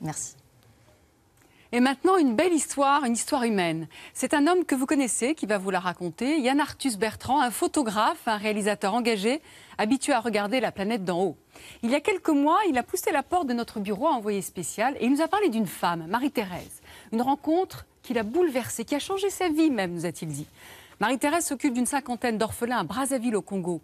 Merci. Et maintenant, une belle histoire, une histoire humaine. C'est un homme que vous connaissez qui va vous la raconter, Yann Arthus Bertrand, un photographe, un réalisateur engagé, habitué à regarder la planète d'en haut. Il y a quelques mois, il a poussé la porte de notre bureau à envoyé spécial et il nous a parlé d'une femme, Marie-Thérèse. Une rencontre qui l'a bouleversé, qui a changé sa vie même, nous a-t-il dit. Marie-Thérèse s'occupe d'une cinquantaine d'orphelins à Brazzaville au Congo.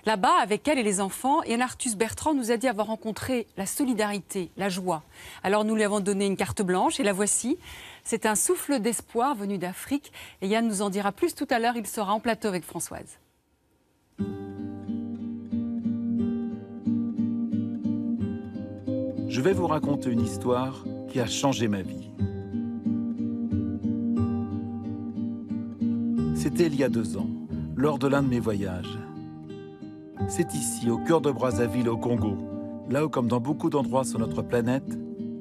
Là-bas, avec elle et les enfants, Yann Arthus Bertrand nous a dit avoir rencontré la solidarité, la joie. Alors nous lui avons donné une carte blanche et la voici. C'est un souffle d'espoir venu d'Afrique. Et Yann nous en dira plus tout à l'heure. Il sera en plateau avec Françoise. Je vais vous raconter une histoire qui a changé ma vie. C'était il y a 2 ans, lors de l'un de mes voyages. C'est ici, au cœur de Brazzaville, au Congo, là où, comme dans beaucoup d'endroits sur notre planète,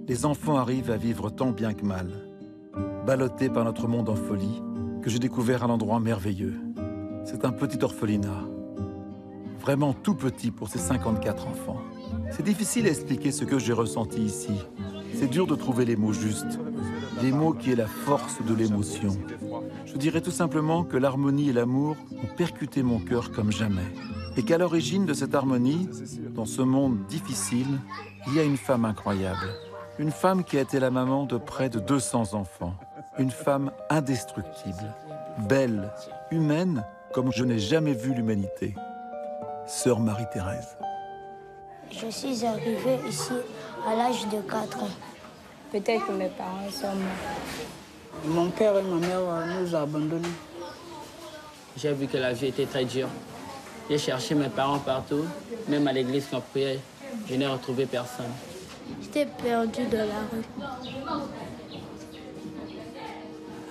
les enfants arrivent à vivre tant bien que mal. Ballottés par notre monde en folie, que j'ai découvert un endroit merveilleux. C'est un petit orphelinat. Vraiment tout petit pour ces 54 enfants. C'est difficile à expliquer ce que j'ai ressenti ici. C'est dur de trouver les mots justes. Les mots qui est la force de l'émotion. Je dirais tout simplement que l'harmonie et l'amour ont percuté mon cœur comme jamais. Et qu'à l'origine de cette harmonie, dans ce monde difficile, il y a une femme incroyable. Une femme qui a été la maman de près de 200 enfants. Une femme indestructible, belle, humaine, comme je n'ai jamais vu l'humanité. Sœur Marie-Thérèse. Je suis arrivée ici à l'âge de 4 ans. Peut-être que mes parents sont morts. Mon père et ma mère nous ont abandonnés. J'ai vu que la vie était très dure. J'ai cherché mes parents partout, même à l'église qu'on priait. Je n'ai retrouvé personne. J'étais perdue dans la rue.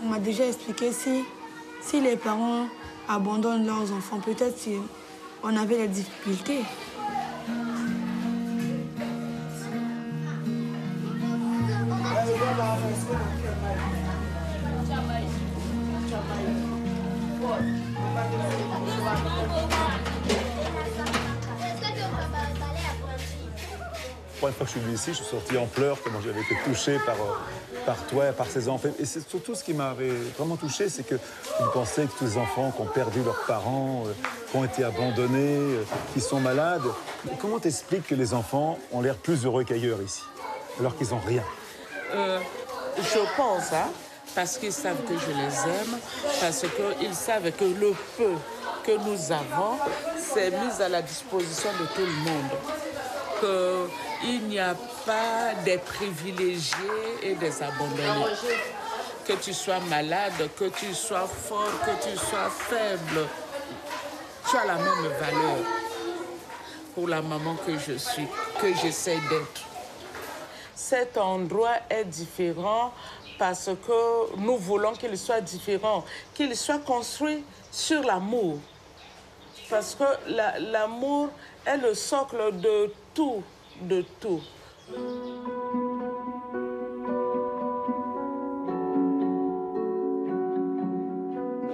On m'a déjà expliqué si les parents abandonnent leurs enfants, peut-être si on avait des difficultés. La première fois que je suis venu ici, je suis sorti en pleurs, comment j'avais été touché par toi, par ces enfants. Et c'est surtout ce qui m'avait vraiment touché, c'est que vous pensez que tous les enfants qui ont perdu leurs parents, qui ont été abandonnés, qui sont malades. Comment t'expliques que les enfants ont l'air plus heureux qu'ailleurs ici, alors qu'ils n'ont rien? Je pense, parce qu'ils savent que je les aime, parce qu'ils savent que le peu que nous avons, c'est mis à la disposition de tout le monde. Qu'il n'y a pas des privilégiés et des abandonnés. Que tu sois malade, que tu sois fort, que tu sois faible, tu as la même valeur pour la maman que je suis, que j'essaie d'être. Cet endroit est différent parce que nous voulons qu'il soit différent, qu'il soit construit sur l'amour. Parce que l'amour est le socle de tout, de tout.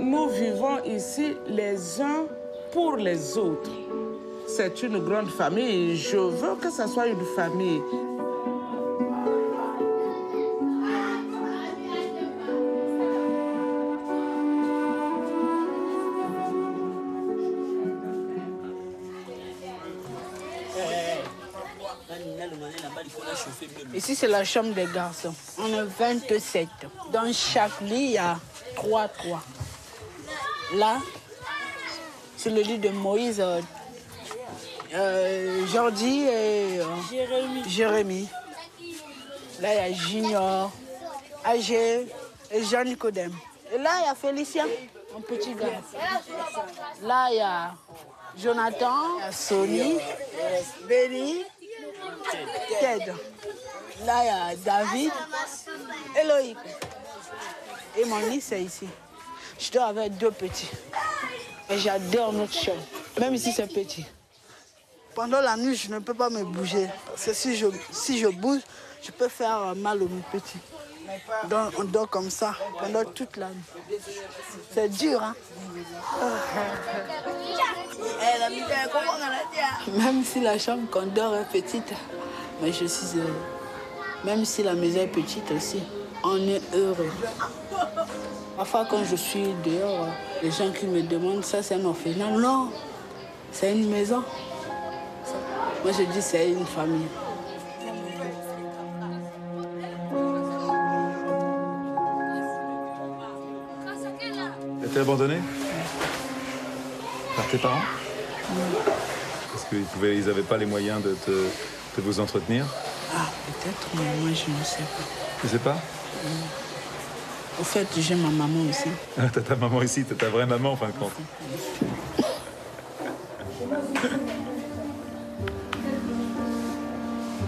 Nous vivons ici les uns pour les autres. C'est une grande famille et je veux que ça soit une famille. Ici, c'est la chambre des garçons. On est 27. Dans chaque lit, il y a 3. Là, c'est le lit de Moïse, Jordi et Jérémie. Là, il y a Junior, Agé et Jean-Nicodème. Et là, il y a Félicien, mon petit gars. Là, il y a Jonathan, il y a Sony, Benny, Ted. Là, il y a David et Loïc. Et mon lit, c'est ici. Je dors avec 2 petits. Et j'adore notre chambre, même si c'est petit. Pendant la nuit, je ne peux pas me bouger. Parce que si je bouge, je peux faire mal aux petits. Donc, on dort comme ça pendant toute la nuit. C'est dur, hein? Même si la chambre qu'on dort est petite, mais je suis heureux. Même si la maison est petite aussi, on est heureux. Parfois, quand je suis dehors, les gens qui me demandent ça, c'est un orphelinat. Non, c'est une maison. Moi, je dis c'est une famille. Tu as été abandonné par tes parents? Parce qu'ils n'avaient pas les moyens de vous entretenir? Ah, peut-être, mais moi, je ne sais pas. Tu sais pas? Au fait, j'ai ma maman aussi. Ah, t'as ta maman ici, t'as ta vraie maman, en fin de compte.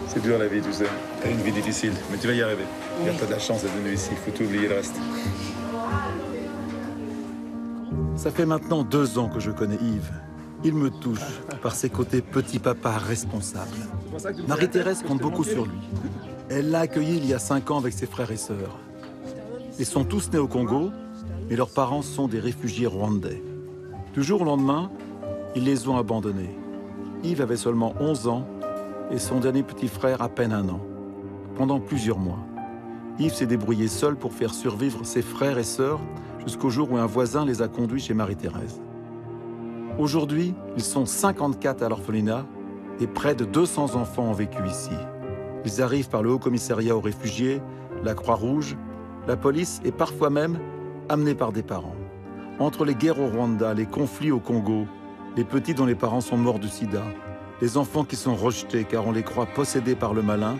C'est dur la vie, tu sais. T'as une vie difficile, mais tu vas y arriver. Oui. T'as de la chance d'être venu ici, il faut tout oublier le reste. Ça fait maintenant 2 ans que je connais Yves. Il me touche par ses côtés petit papa responsable. Marie-Thérèse compte beaucoup sur lui. Elle l'a accueilli il y a 5 ans avec ses frères et sœurs. Ils sont tous nés au Congo, mais leurs parents sont des réfugiés rwandais. Du jour au lendemain, ils les ont abandonnés. Yves avait seulement 11 ans et son dernier petit frère à peine 1 an. Pendant plusieurs mois, Yves s'est débrouillé seul pour faire survivre ses frères et sœurs jusqu'au jour où un voisin les a conduits chez Marie-Thérèse. Aujourd'hui, ils sont 54 à l'orphelinat et près de 200 enfants ont vécu ici. Ils arrivent par le Haut-Commissariat aux réfugiés, la Croix-Rouge, la police et parfois même amenés par des parents. Entre les guerres au Rwanda, les conflits au Congo, les petits dont les parents sont morts du sida, les enfants qui sont rejetés car on les croit possédés par le malin,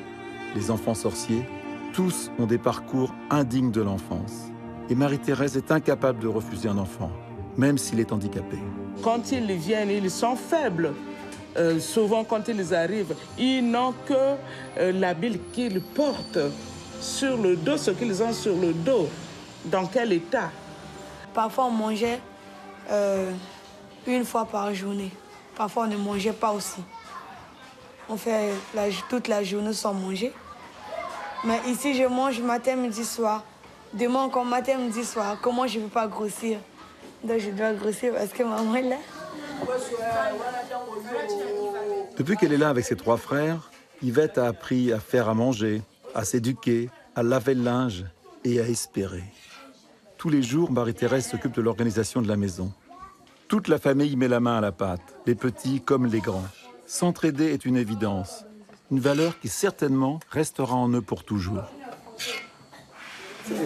les enfants sorciers, tous ont des parcours indignes de l'enfance. Et Marie-Thérèse est incapable de refuser un enfant, même s'il est handicapé. Quand ils viennent, ils sont faibles. Souvent, quand ils arrivent, ils n'ont que l'habit qu'ils portent sur le dos, ce qu'ils ont sur le dos. Dans quel état? Parfois, on mangeait 1 fois par journée. Parfois, on ne mangeait pas aussi. On fait toute la journée sans manger. Mais ici, je mange matin, midi, soir. Demain, encore matin, midi, soir. Comment je ne veux pas grossir? Donc, je dois grossir parce que maman est là. Depuis qu'elle est là avec ses 3 frères, Yvette a appris à faire à manger, à s'éduquer, à laver le linge et à espérer. Tous les jours, Marie-Thérèse s'occupe de l'organisation de la maison. Toute la famille met la main à la pâte, les petits comme les grands. S'entraider est une évidence, une valeur qui certainement restera en eux pour toujours.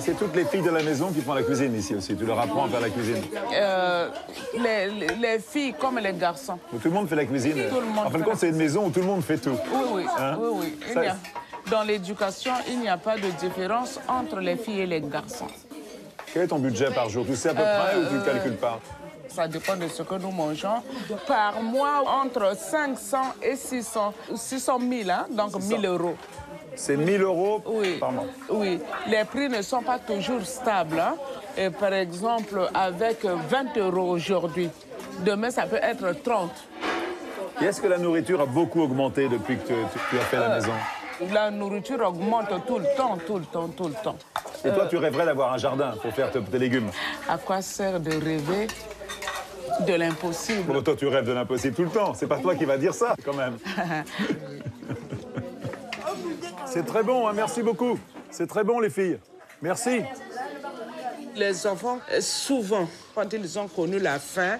C'est toutes les filles de la maison qui font la cuisine ici aussi. Tu leur apprends à faire la cuisine. Les filles comme les garçons. Tout le monde fait la cuisine. En fin de compte, c'est une maison où tout le monde fait tout. Oui, oui. Hein? Oui, oui. Dans l'éducation, il n'y a pas de différence entre les filles et les garçons. Quel est ton budget par jour? Tu sais à peu près ou tu ne calcules pas? Ça dépend de ce que nous mangeons. Par mois, entre 500 et 600 000, hein, donc 1 000 euros. C'est 1 000 euros oui, par mois? Oui. Les prix ne sont pas toujours stables. Hein. Et par exemple, avec 20 euros aujourd'hui, demain, ça peut être 30. Et est-ce que la nourriture a beaucoup augmenté depuis que tu as fait la maison? La nourriture augmente tout le temps, tout le temps, tout le temps. Et toi, tu rêverais d'avoir un jardin pour faire tes légumes? À quoi sert de rêver de l'impossible? Bon, toi, tu rêves de l'impossible tout le temps. C'est pas toi qui vas dire ça, quand même. C'est très bon, hein, merci beaucoup. C'est très bon, les filles. Merci. Les enfants, souvent, quand ils ont connu la faim,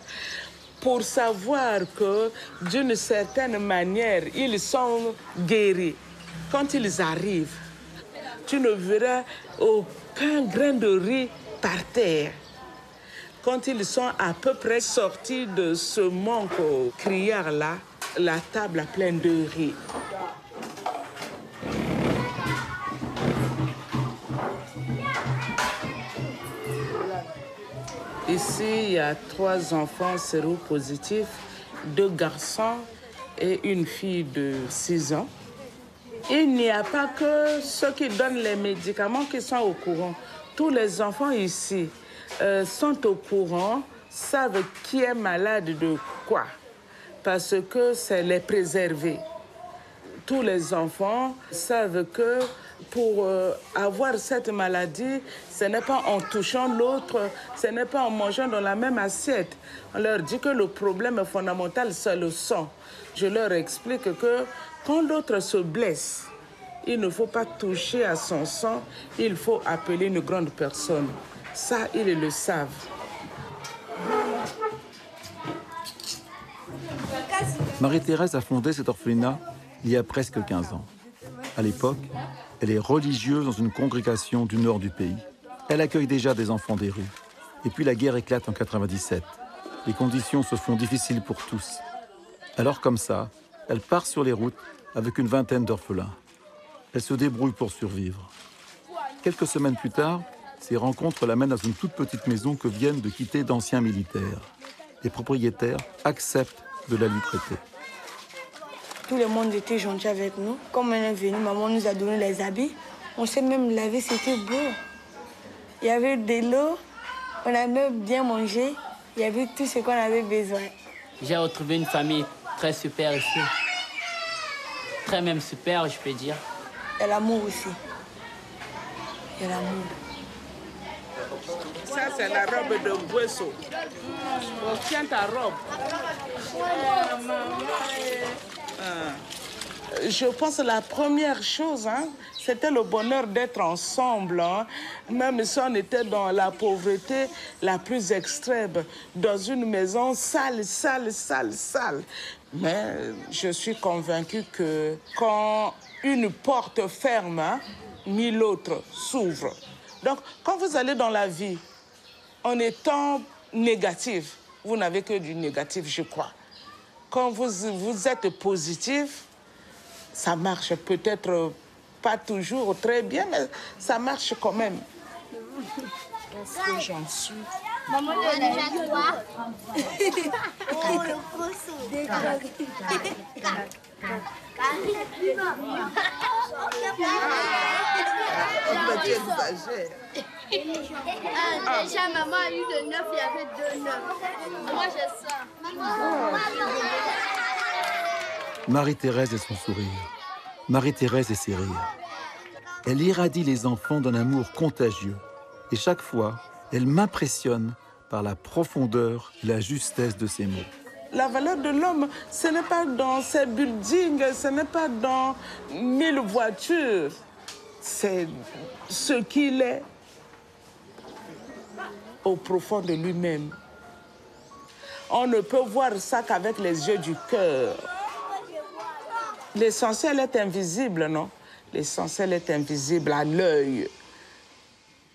pour savoir que, d'une certaine manière, ils sont guéris, quand ils arrivent, tu ne verras aucun grain de riz par terre. Quand ils sont à peu près sortis de ce manque criard-là, la table est pleine de riz. Ici, il y a 3 enfants séropositifs, 2 garçons et une fille de 6 ans. Il n'y a pas que ceux qui donnent les médicaments qui sont au courant. Tous les enfants ici sont au courant, savent qui est malade de quoi, parce que c'est les préserver. Tous les enfants savent que pour avoir cette maladie, ce n'est pas en touchant l'autre, ce n'est pas en mangeant dans la même assiette. On leur dit que le problème fondamental, c'est le sang. Je leur explique que quand l'autre se blesse, il ne faut pas toucher à son sang, il faut appeler une grande personne. Ça, ils le savent. Marie-Thérèse a fondé cet orphelinat il y a presque 15 ans. À l'époque, elle est religieuse dans une congrégation du nord du pays. Elle accueille déjà des enfants des rues. Et puis la guerre éclate en 97. Les conditions se font difficiles pour tous. Alors comme ça, elle part sur les routes avec une vingtaine d'orphelins. Elle se débrouille pour survivre. Quelques semaines plus tard, ces rencontres l'amènent dans une toute petite maison que viennent de quitter d'anciens militaires. Les propriétaires acceptent de la lui prêter. Tout le monde était gentil avec nous. Comme on est venu, maman nous a donné les habits. On s'est même lavé, c'était beau. Il y avait de l'eau, on a même bien mangé. Il y avait tout ce qu'on avait besoin. J'ai retrouvé une famille très super ici. Très même super, je peux dire. Et l'amour aussi. Et l'amour. Ça, c'est la robe de Boisseau. Tiens ta robe. Je pense que la première chose, c'était le bonheur d'être ensemble. Même si on était dans la pauvreté la plus extrême, dans une maison sale, sale, sale, sale. Mais je suis convaincue que quand une porte ferme, mille autres s'ouvrent. Donc, quand vous allez dans la vie, en étant négatif, vous n'avez que du négatif, je crois. Quand vous êtes positif, ça marche peut-être pas toujours très bien, mais ça marche quand même. Est-ce que j'en suis? Maman, elle a toi. Oh, le poisson. Tu exagères. Déjà, maman a eu de 9, il y avait 2 9. Moi, j'ai ça. Marie-Thérèse et son sourire. Marie-Thérèse et ses rires. Elle irradie les enfants d'un amour contagieux. Et chaque fois, elle m'impressionne par la profondeur et la justesse de ses mots. La valeur de l'homme, ce n'est pas dans ses buildings, ce n'est pas dans 1000 voitures. C'est ce qu'il est au profond de lui-même. On ne peut voir ça qu'avec les yeux du cœur. L'essentiel est invisible, non? L'essentiel est invisible à l'œil.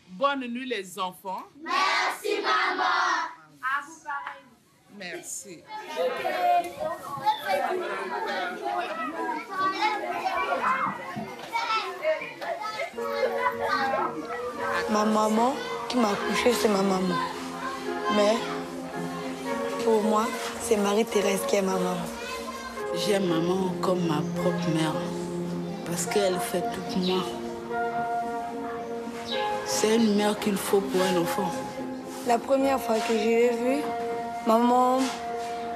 Bonne nuit, les enfants. Merci, maman. À vous pareil. Merci. Ma maman qui m'a couchée, c'est ma maman. Mais pour moi, c'est Marie-Thérèse qui est ma maman. J'aime maman comme ma propre mère, parce qu'elle fait tout pour moi. C'est une mère qu'il faut pour un enfant. La première fois que je l'ai vue, maman,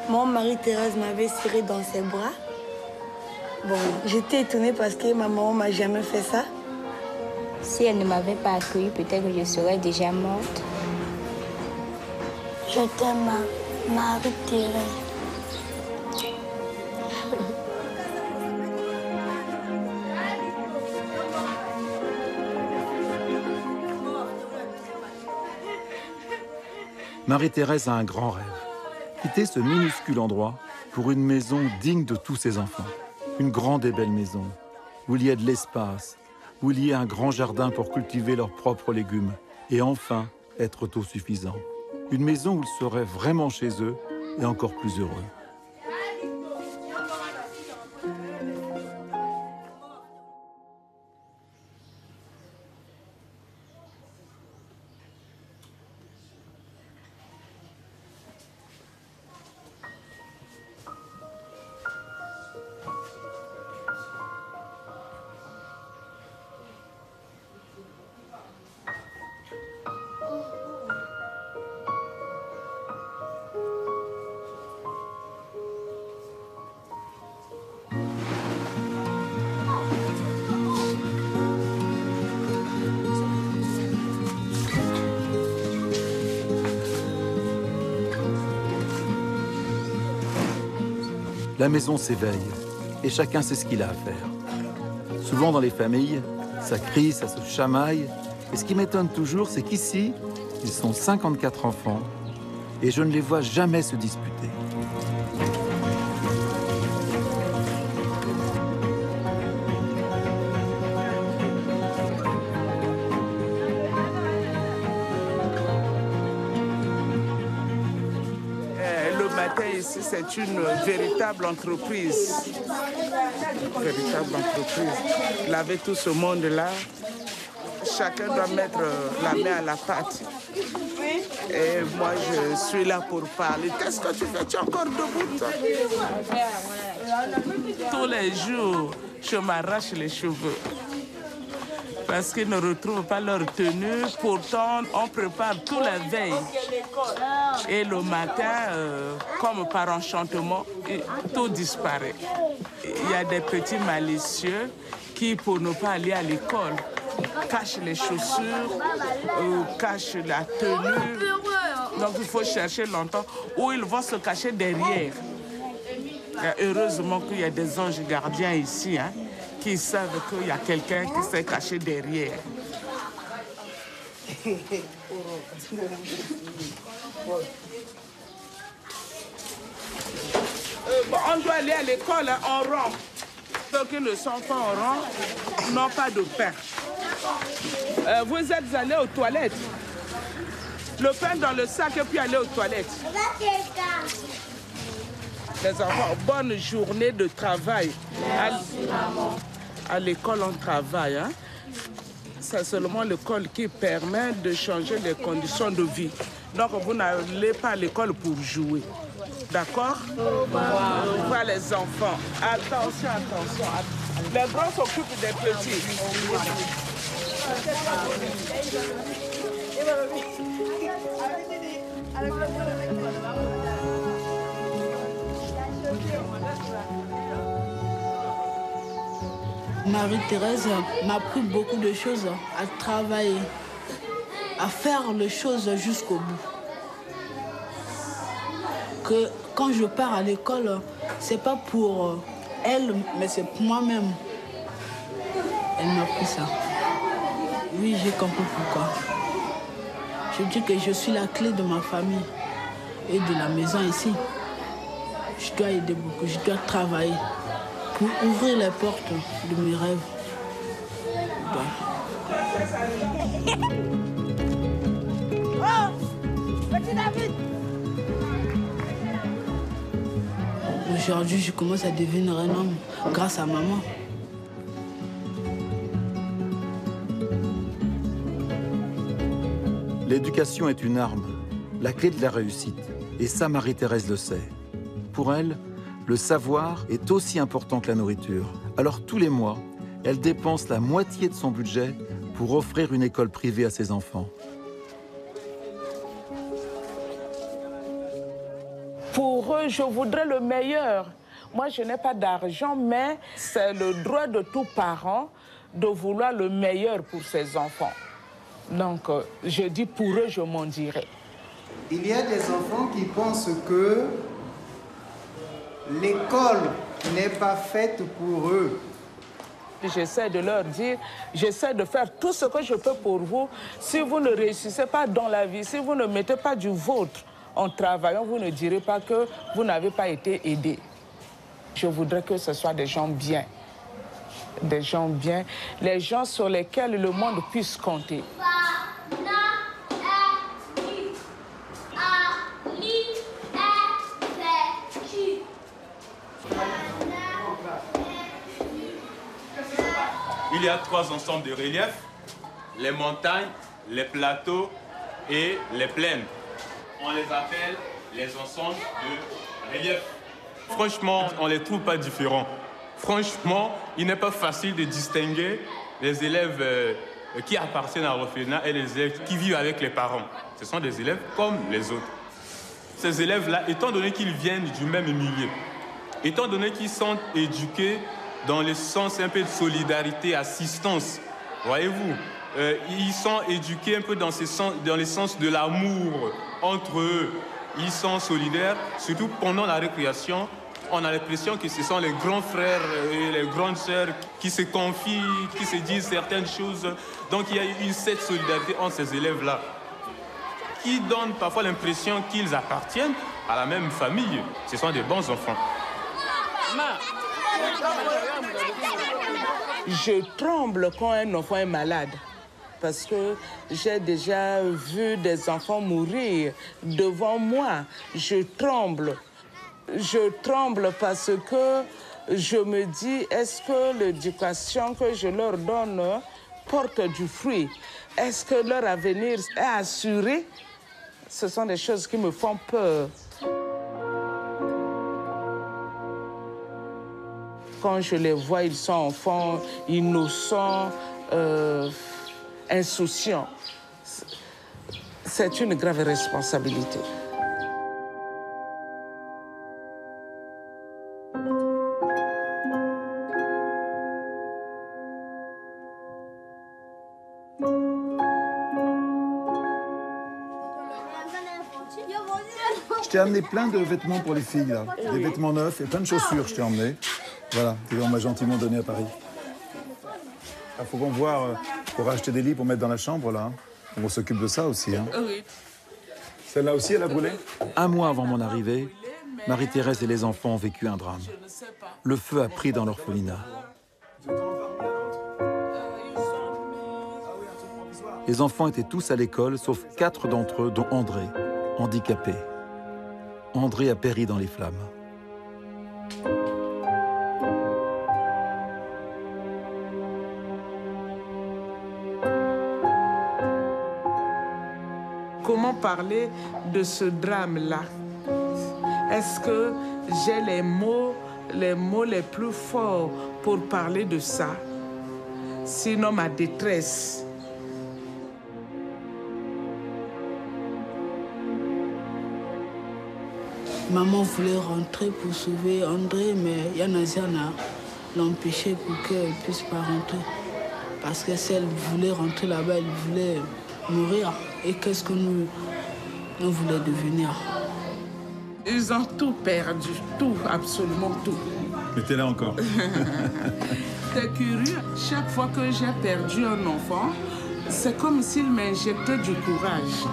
Marie-Thérèse m'avait serré dans ses bras. Bon, j'étais étonnée parce que ma maman m'a jamais fait ça. Si elle ne m'avait pas accueillie, peut-être que je serais déjà morte. Je t'aime, Marie-Thérèse. Marie-Thérèse a un grand rêve. Quitter ce minuscule endroit pour une maison digne de tous ses enfants. Une grande et belle maison, où il y a de l'espace, où il y a un grand jardin pour cultiver leurs propres légumes et enfin être autosuffisant. Une maison où ils seraient vraiment chez eux et encore plus heureux. La maison s'éveille et chacun sait ce qu'il a à faire. Souvent dans les familles, ça crie, ça se chamaille. Et ce qui m'étonne toujours, c'est qu'ici, ils sont 54 enfants et je ne les vois jamais se disputer. Ici, c'est une véritable entreprise. Véritable entreprise. Laver tout ce monde-là, chacun doit mettre la main à la pâte. Et moi, je suis là pour parler. Qu'est-ce que tu fais? Tu es encore debout, toi? Tous les jours, je m'arrache les cheveux. Parce qu'ils ne retrouvent pas leur tenue. Pourtant, on prépare tout la veille. Et le matin, comme par enchantement, tout disparaît. Il y a des petits malicieux qui, pour ne pas aller à l'école, cachent les chaussures, cachent la tenue. Donc il faut chercher longtemps où ils vont se cacher derrière. Heureusement qu'il y a des anges gardiens ici, hein, qui savent qu'il y a quelqu'un qui s'est caché derrière. On doit aller à l'école en rang. Ceux qui ne sont pas en rang n'ont pas de pain. Vous êtes allés aux toilettes. Le pain dans le sac et puis aller aux toilettes. Les enfants, bonne journée de travail. À l'école, on travaille. Hein? C'est seulement l'école qui permet de changer les conditions de vie. Donc, vous n'allez pas à l'école pour jouer. D'accord? Voilà les enfants. Attention, attention. Les grands s'occupent des petits. Marie-Thérèse m'a appris beaucoup de choses, à travailler, à faire les choses jusqu'au bout. Que quand je pars à l'école, c'est pas pour elle, mais c'est pour moi-même. Elle m'a appris ça. Oui, j'ai compris pourquoi. Je dis que je suis la clé de ma famille et de la maison ici. Je dois aider beaucoup, je dois travailler pour ouvrir les portes de mes rêves. Petit David! Aujourd'hui, je commence à devenir un homme grâce à maman. L'éducation est une arme, la clé de la réussite. Et ça, Marie-Thérèse le sait. Pour elle, le savoir est aussi important que la nourriture. Alors tous les mois, elle dépense la moitié de son budget pour offrir une école privée à ses enfants. Pour eux, je voudrais le meilleur. Moi, je n'ai pas d'argent, mais c'est le droit de tout parent de vouloir le meilleur pour ses enfants. Donc, je dis pour eux, je m'en dirai. Il y a des enfants qui pensent que l'école n'est pas faite pour eux. J'essaie de leur dire, j'essaie de faire tout ce que je peux pour vous. Si vous ne réussissez pas dans la vie, si vous ne mettez pas du vôtre en travaillant, vous ne direz pas que vous n'avez pas été aidé. Je voudrais que ce soit des gens bien. Des gens bien, les gens sur lesquels le monde puisse compter. Il y a 3 ensembles de reliefs, les montagnes, les plateaux et les plaines. On les appelle les ensembles de reliefs. Franchement, on ne les trouve pas différents. Franchement, il n'est pas facile de distinguer les élèves qui appartiennent à l'orphelinat et les élèves qui vivent avec les parents. Ce sont des élèves comme les autres. Ces élèves-là, étant donné qu'ils viennent du même milieu, étant donné qu'ils sont éduqués dans le sens un peu de solidarité, assistance, voyez-vous, ils sont éduqués un peu dans le sens de l'amour entre eux. Ils sont solidaires, surtout pendant la récréation. On a l'impression que ce sont les grands frères et les grandes sœurs qui se confient, qui se disent certaines choses. Donc il y a eu cette solidarité entre ces élèves-là qui donne parfois l'impression qu'ils appartiennent à la même famille. Ce sont des bons enfants. Je tremble quand un enfant est malade. Parce que j'ai déjà vu des enfants mourir devant moi. Je tremble. Je tremble parce que je me dis, est-ce que l'éducation que je leur donne porte du fruit? Est-ce que leur avenir est assuré? Ce sont des choses qui me font peur. Quand je les vois, ils sont enfants, innocents, insouciants. C'est une grave responsabilité. Je t'ai amené plein de vêtements pour les filles, là. Des vêtements neufs et plein de chaussures, je t'ai emmené. Voilà, on m'a gentiment donné à Paris. Il faut qu'on voit pour acheter des lits pour mettre dans la chambre, là. On s'occupe de ça aussi. Hein. Oui. Celle-là aussi, elle a brûlé? Un mois avant mon arrivée, Marie-Thérèse et les enfants ont vécu un drame. Le feu a pris dans l'orphelinat. Les enfants étaient tous à l'école, sauf 4 d'entre eux, dont André, handicapé. André a péri dans les flammes. Comment parler de ce drame-là? Est-ce que j'ai les mots les plus forts pour parler de ça? Sinon, ma détresse. Maman voulait rentrer pour sauver André, mais Yanazana l'a empêché pour qu'elle ne puisse pas rentrer. Parce que si elle voulait rentrer là-bas, elle voulait mourir. Et qu'est-ce que nous voulions devenir? Ils ont tout perdu, tout, absolument tout. Mais t'es là encore. C'est curieux, chaque fois que j'ai perdu un enfant, c'est comme s'il m'injectait du courage.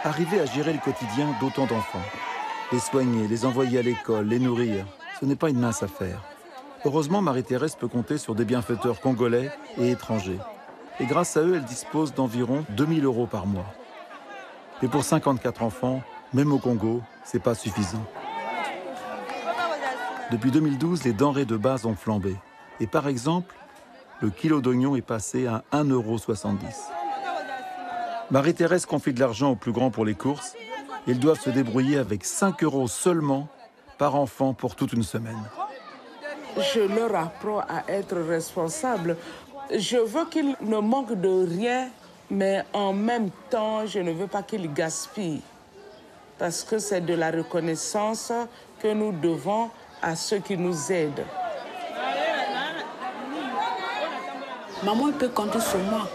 Arriver à gérer le quotidien d'autant d'enfants. Les soigner, les envoyer à l'école, les nourrir, ce n'est pas une mince affaire. Heureusement, Marie-Thérèse peut compter sur des bienfaiteurs congolais et étrangers. Et grâce à eux, elle dispose d'environ 2 000 € par mois. Mais pour 54 enfants, même au Congo, c'est pas suffisant. Depuis 2012, les denrées de base ont flambé. Et par exemple, le kilo d'oignon est passé à 1,70 €. Marie-Thérèse confie de l'argent aux plus grands pour les courses. Ils doivent se débrouiller avec 5 € seulement par enfant pour toute une semaine. Je leur apprends à être responsables. Je veux qu'ils ne manquent de rien, mais en même temps, je ne veux pas qu'ils gaspillent. Parce que c'est de la reconnaissance que nous devons à ceux qui nous aident. Maman, elle peut compter sur moi.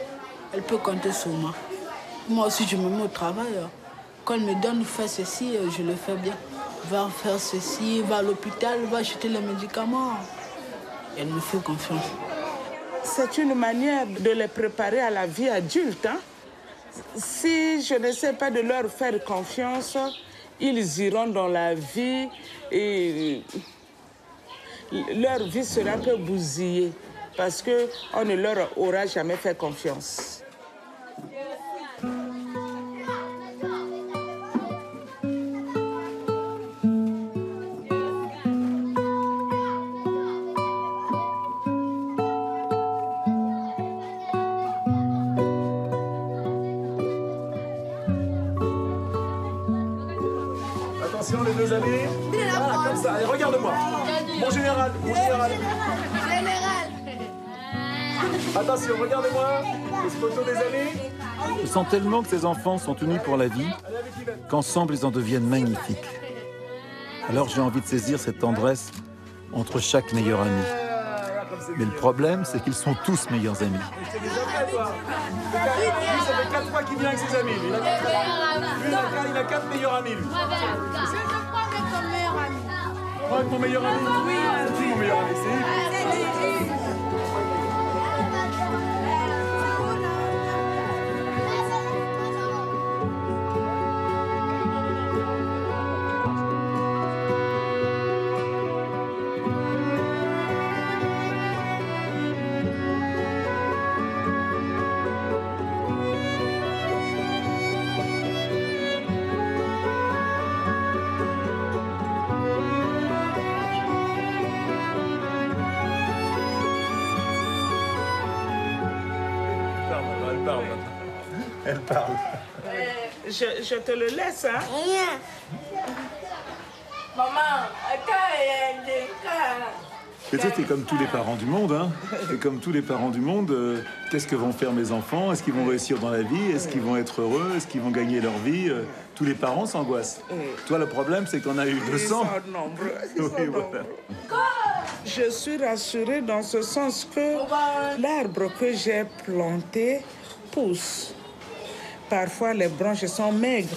Elle peut compter sur moi. Moi aussi, je me mets au travail. Quand elle me donne, fais ceci, je le fais bien. Va faire ceci, va à l'hôpital, va acheter les médicaments. Elle me fait confiance. C'est une manière de les préparer à la vie adulte. Hein? Si je n'essaie pas de leur faire confiance, ils iront dans la vie et leur vie sera un peu bousillée parce qu'on ne leur aura jamais fait confiance. Attention les deux amis. Voilà, comme ça. Allez, regarde-moi. Mon général, mon général. Attention, regardez-moi. Les photos des amis. Je sens tellement que ces enfants sont unis pour la vie qu'ensemble ils en deviennent magnifiques. Alors j'ai envie de saisir cette tendresse entre chaque meilleur ami. Mais le problème, c'est qu'ils sont tous meilleurs amis. C'est déjà prêt, toi. Lui, ça fait 4 fois qu'il vient avec ses amis. Lui, il a 4 meilleurs amis. Lui. Moi, avec mon meilleur ami. C'est qui mon meilleur ami? C'est Yves. Elle parle. Je te le laisse, hein? Rien. Maman, Et tu sais, t'es comme tous les parents du monde, hein. T'es comme tous les parents du monde. Qu'est-ce que vont faire mes enfants? Est-ce qu'ils vont réussir dans la vie? Est-ce qu'ils vont être heureux? Est-ce qu'ils vont gagner leur vie? Tous les parents s'angoissent. Toi, le problème, c'est qu'on a eu 200. Oui, voilà. Je suis rassurée dans ce sens que l'arbre que j'ai planté pousse. Parfois, les branches sont maigres,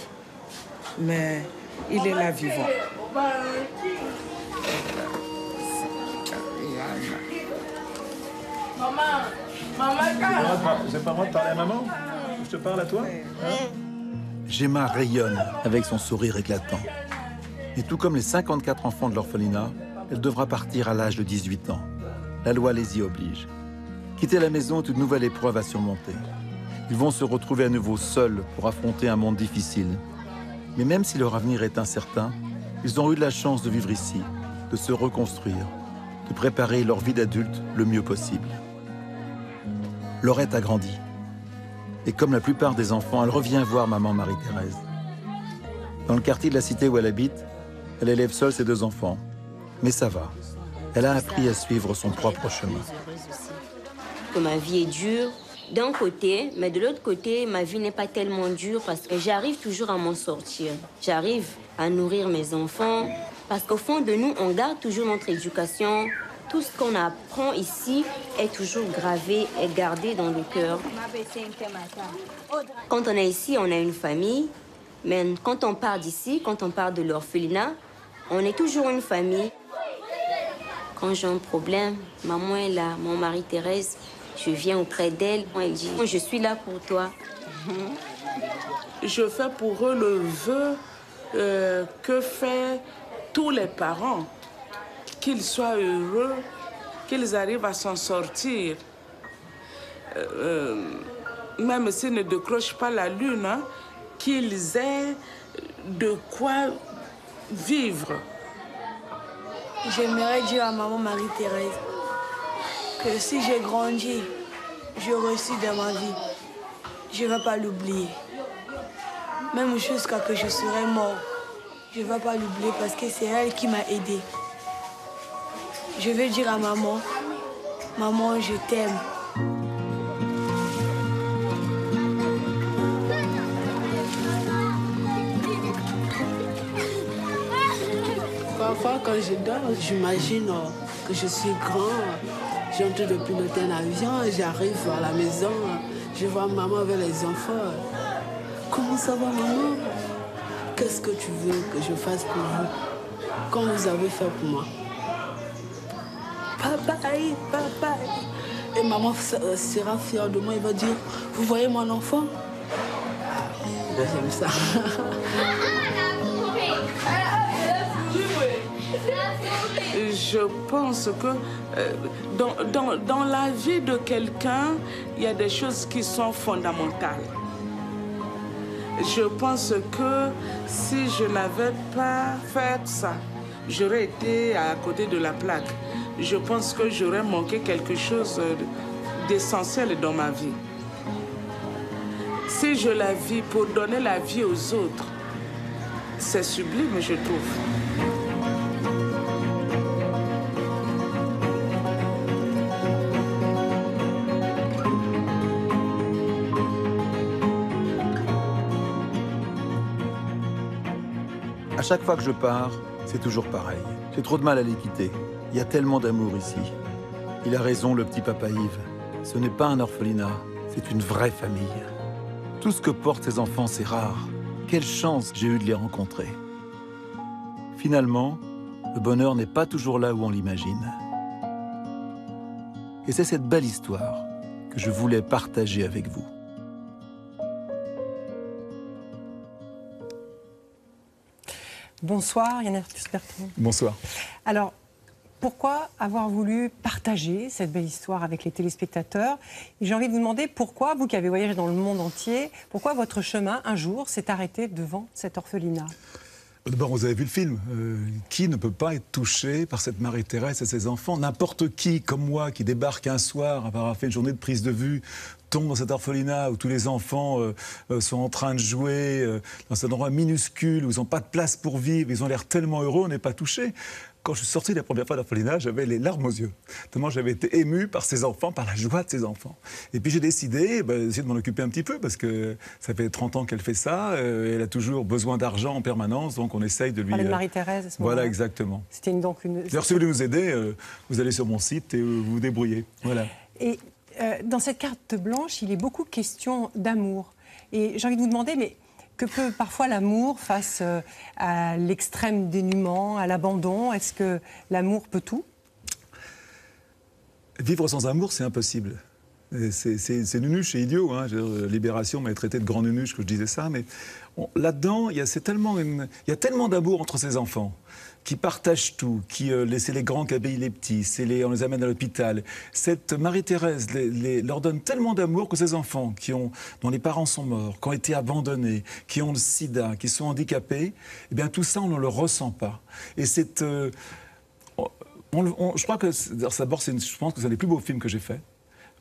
mais il est là vivant. J'ai pas le droit de parler à maman? Je te parle à toi? Gemma rayonne avec son sourire éclatant. Et tout comme les 54 enfants de l'orphelinat, elle devra partir à l'âge de 18 ans. La loi les y oblige. Quitter la maison est une nouvelle épreuve à surmonter. Ils vont se retrouver à nouveau seuls pour affronter un monde difficile. Mais même si leur avenir est incertain, ils ont eu de la chance de vivre ici, de se reconstruire, de préparer leur vie d'adulte le mieux possible. Laurette a grandi. Et comme la plupart des enfants, elle revient voir maman Marie-Thérèse. Dans le quartier de la cité où elle habite, elle élève seule ses 2 enfants. Mais ça va. Elle a appris à suivre son propre chemin. Que ma vie est dure d'un côté, mais de l'autre côté, ma vie n'est pas tellement dure parce que j'arrive toujours à m'en sortir. J'arrive à nourrir mes enfants parce qu'au fond de nous, on garde toujours notre éducation. Tout ce qu'on apprend ici est toujours gravé et gardé dans le cœur. Quand on est ici, on a une famille. Mais quand on part d'ici, quand on part de l'orphelinat, on est toujours une famille. Quand j'ai un problème, maman est là, mon mari Thérèse, je viens auprès d'elle. Elle dit, je suis là pour toi. Je fais pour eux le vœu que font tous les parents. Qu'ils soient heureux, qu'ils arrivent à s'en sortir. Même s'ils ne décrochent pas la lune, hein, qu'ils aient de quoi vivre. J'aimerais dire à maman Marie-Thérèse que si j'ai grandi, j'ai réussi dans ma vie, je ne vais pas l'oublier. Même jusqu'à ce que je serai mort, je ne vais pas l'oublier parce que c'est elle qui m'a aidé. Je veux dire à maman, maman, je t'aime. Parfois, quand je dors, j'imagine que je suis grand. J'ai en train de piloter un avion, j'arrive à la maison, je vois maman avec les enfants. Comment ça va, maman? Qu'est-ce que tu veux que je fasse pour vous? Comme vous avez fait pour moi. Papa, papa. Et maman sera fière de moi, elle va dire, vous voyez mon enfant? J'aime ça. Je pense que dans la vie de quelqu'un, il y a des choses qui sont fondamentales. Je pense que si je n'avais pas fait ça, j'aurais été à côté de la plaque. Je pense que j'aurais manqué quelque chose d'essentiel dans ma vie. Si je la vis pour donner la vie aux autres, c'est sublime, je trouve. À chaque fois que je pars, c'est toujours pareil. J'ai trop de mal à les quitter. Il y a tellement d'amour ici. Il a raison, le petit papa Yves. Ce n'est pas un orphelinat, c'est une vraie famille. Tout ce que portent ces enfants, c'est rare. Quelle chance j'ai eu de les rencontrer. Finalement, le bonheur n'est pas toujours là où on l'imagine. Et c'est cette belle histoire que je voulais partager avec vous. Bonsoir Yann Arthus Bertrand. Bonsoir. Alors, pourquoi avoir voulu partager cette belle histoire avec les téléspectateurs? Et j'ai envie de vous demander pourquoi, vous qui avez voyagé dans le monde entier, pourquoi votre chemin, un jour, s'est arrêté devant cet orphelinat? D'abord, vous avez vu le film. Qui ne peut pas être touché par cette Marie-Thérèse et ses enfants? N'importe qui, comme moi, qui débarque un soir, après avoir fait une journée de prise de vue, tombe dans cet orphelinat où tous les enfants sont en train de jouer dans cet endroit minuscule où ils n'ont pas de place pour vivre, ils ont l'air tellement heureux, on n'est pas touché. Quand je suis sorti la première fois de l'orphelinat, j'avais les larmes aux yeux. Tellement j'avais été ému par ces enfants, par la joie de ces enfants. Et puis j'ai décidé d'essayer de m'en occuper un petit peu, parce que ça fait 30 ans qu'elle fait ça, elle a toujours besoin d'argent en permanence, donc on essaye de lui... Parler de Marie-Thérèse à ce moment-là. Voilà, exactement. C'était donc une... D'ailleurs, si vous voulez nous aider, vous allez sur mon site et vous vous débrouillez. Voilà. Et dans cette carte blanche, il est beaucoup question d'amour. Et j'ai envie de vous demander, mais que peut parfois l'amour face à l'extrême dénuement, à l'abandon? Est-ce que l'amour peut tout? Vivre sans amour, c'est impossible. C'est nunuche et idiot. Hein. Libération m'avait traité de grand nunuche que je disais ça. Mais là-dedans, il y a tellement d'amour entre ces enfants qui partagent tout, qui c'est les grands qui habillent les petits, on les amène à l'hôpital. Cette Marie-Thérèse leur donne tellement d'amour que ces enfants dont les parents sont morts, qui ont été abandonnés, qui ont le sida, qui sont handicapés, eh bien tout ça, on ne le ressent pas. Et c'est... je crois que, d'abord, je pense que c'est un des plus beaux films que j'ai fait.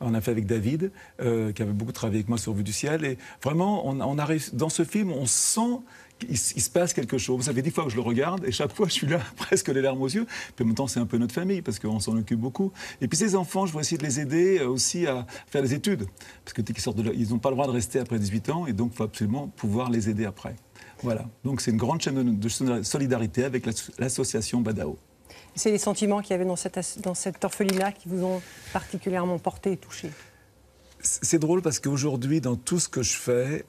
On a fait avec David, qui avait beaucoup travaillé avec moi sur Vue du ciel. Et vraiment, on arrive, dans ce film, on sent qu'il se passe quelque chose. Ça fait 10 fois que je le regarde, et chaque fois, je suis là, presque les larmes aux yeux. Puis en même temps, c'est un peu notre famille, parce qu'on s'en occupe beaucoup. Et puis ces enfants, je vais essayer de les aider aussi à faire des études. Parce que dès qu'ils sortent de là, ils n'ont pas le droit de rester après 18 ans, et donc il faut absolument pouvoir les aider après. Voilà. Donc c'est une grande chaîne de solidarité avec l'association Badao. C'est les sentiments qu'il y avait dans cet orphelinat qui vous ont particulièrement porté et touché? C'est drôle parce qu'aujourd'hui, dans tout ce que je fais,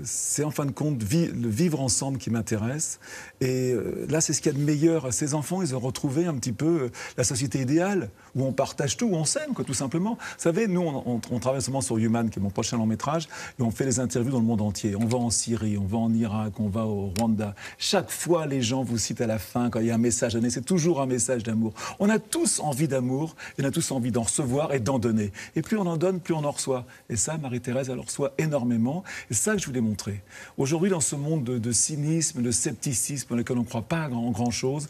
c'est en fin de compte le vivre ensemble qui m'intéresse. Et là, c'est ce qu'il y a de meilleur. Ces enfants, ils ont retrouvé un petit peu la société idéale, où on partage tout, où on s'aime, tout simplement. Vous savez, nous, on travaille seulement sur Human, qui est mon prochain long métrage, et on fait des interviews dans le monde entier. On va en Syrie, on va en Irak, on va au Rwanda. Chaque fois, les gens vous citent à la fin, quand il y a un message à donner, c'est toujours un message d'amour. On a tous envie d'amour, et on a tous envie d'en recevoir et d'en donner. Et plus on en donne, plus on en reçoit. Et ça, Marie-Thérèse, elle en reçoit énormément. Et c'est ça que je voulais montrer. Aujourd'hui, dans ce monde de cynisme, de scepticisme, dans lequel on ne croit pas en grand-chose,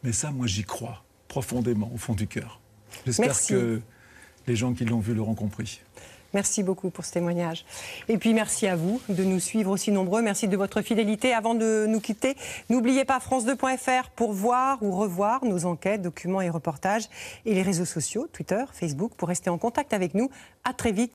mais ça, moi, j'y crois profondément, au fond du cœur. J'espère que les gens qui l'ont vu l'auront compris. Merci beaucoup pour ce témoignage. Et puis merci à vous de nous suivre aussi nombreux. Merci de votre fidélité. Avant de nous quitter, n'oubliez pas France2.fr pour voir ou revoir nos enquêtes, documents et reportages. Et les réseaux sociaux, Twitter, Facebook, pour rester en contact avec nous. À très vite